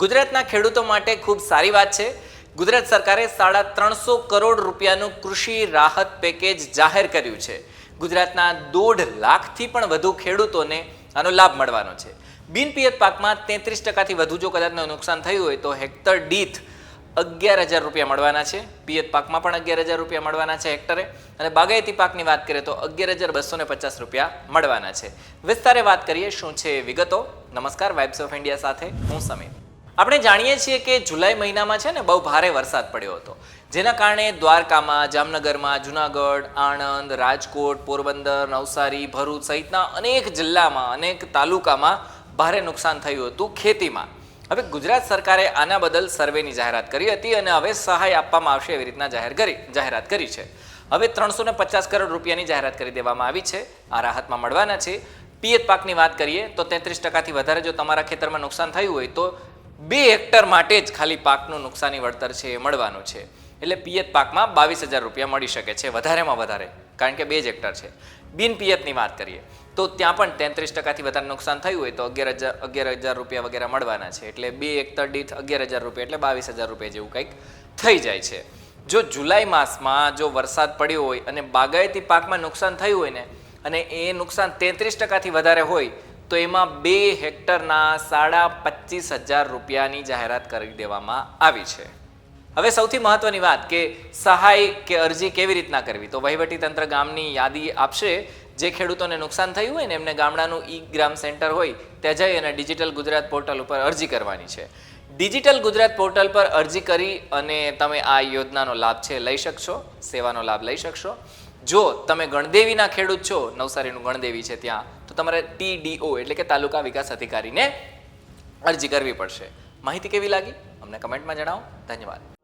ગુજરાતના ખેડૂતો માટે ખૂબ સારી વાત છે. ગુજરાત સરકારે 350 કરોડ રૂપિયાનું કૃષિ રાહત પેકેજ જાહેર કર્યું છે. ગુજરાતના 1.5 લાખથી પણ વધુ ખેડૂતોને આનો લાભ મળવાનો છે. બિનપિયત પાકમાં 33%થી વધુ જો કદાચ નુકસાન થયું હોય તો હેક્ટર દીઠ 11,000 રૂપિયા મળવાના છે. પિયત પાકમાં પણ 11,000 રૂપિયા મળવાના છે હેક્ટરે, અને બાગાયતી પાકની વાત કરીએ તો 11,250 રૂપિયા મળવાના છે. વિસ્તારે વાત કરીએ શું છે વિગતો. નમસ્કાર, વાઇબ્સ ઓફ ઇન્ડિયા સાથે હું સમીર. આપણે જાણીએ છીએ કે જુલાઈ મહિનામાં છે ને બહુ ભારે વરસાદ પડ્યો હતો, જેના કારણે દ્વારકામાં, જામનગરમાં, જુનાગઢ, આણંદ, રાજકોટ, પોરબંદર, નવસારી, ભરૂચ સહિતના અનેક જિલ્લામાં, અનેક તાલુકામાં ભારે નુકસાન થયું હતું ખેતીમાં. હવે ગુજરાત સરકારે આના બદલ સર્વેની જાહેરાત કરી હતી અને હવે સહાય આપવામાં આવશે એવી રીતના જાહેરાત કરી છે. હવે 350 કરોડ રૂપિયાની જાહેરાત કરી દેવામાં આવી છે. આ રાહતમાં મળવાના છે. પિયત પાકની વાત કરીએ તો 33%થી વધારે જો તમારા ખેતરમાં નુકસાન થયું હોય તો 2 હેક્ટર માટે જ ખાલી પાકનું નુકસાની વળતર છે એ મળવાનું છે. એટલે પિયત પાકમાં 22,000 રૂપિયા મળી શકે છે વધારેમાં વધારે, કારણ કે 2 જ હેક્ટર છે. બિનપિયતની વાત કરીએ તો ત્યાં પણ 33%થી વધારે નુકસાન થયું હોય તો 11,000 રૂપિયા વગેરે મળવાના છે. એટલે 2 હેક્ટર દીઠ 11,000 રૂપિયા એટલે 22,000 રૂપિયા જેવું કંઈક થઈ જાય છે. જો જુલાઈ માસમાં જો વરસાદ પડ્યો હોય અને બાગાયતી પાકમાં નુકસાન થયું હોય ને, અને એ નુકસાન 33%થી વધારે હોય તો એમાં 2 હેક્ટરના 25,500 રૂપિયાની જાહેરાત કરી દેવામાં આવી છે. હવે સૌથી મહત્વની વાત કે સહાય કે અરજી કેવી રીતના કરવી, તો વહીવટીતંત્ર ગામની યાદી આપશે. જે ખેડૂતોને નુકસાન થયું હોય ને એમને ગામડાનું ગ્રામ સેન્ટર હોય ત્યાં જઈ અને ડિજિટલ ગુજરાત પોર્ટલ ઉપર અરજી કરવાની છે. ડિજિટલ ગુજરાત પોર્ટલ પર અરજી કરી અને તમે આ યોજનાનો લાભ છે લઈ શકશો, સેવાનો લાભ લઈ શકશો. જો તમે ગણદેવીના ખેડૂત છો, નવસારીનું ગણદેવી છે ત્યાં, તો તમારે TDO એટલે કે તાલુકા વિકાસ અધિકારીને અરજી કરવી પડશે. માહિતી કેવી લાગી અમને કમેન્ટમાં જણાવો. ધન્યવાદ.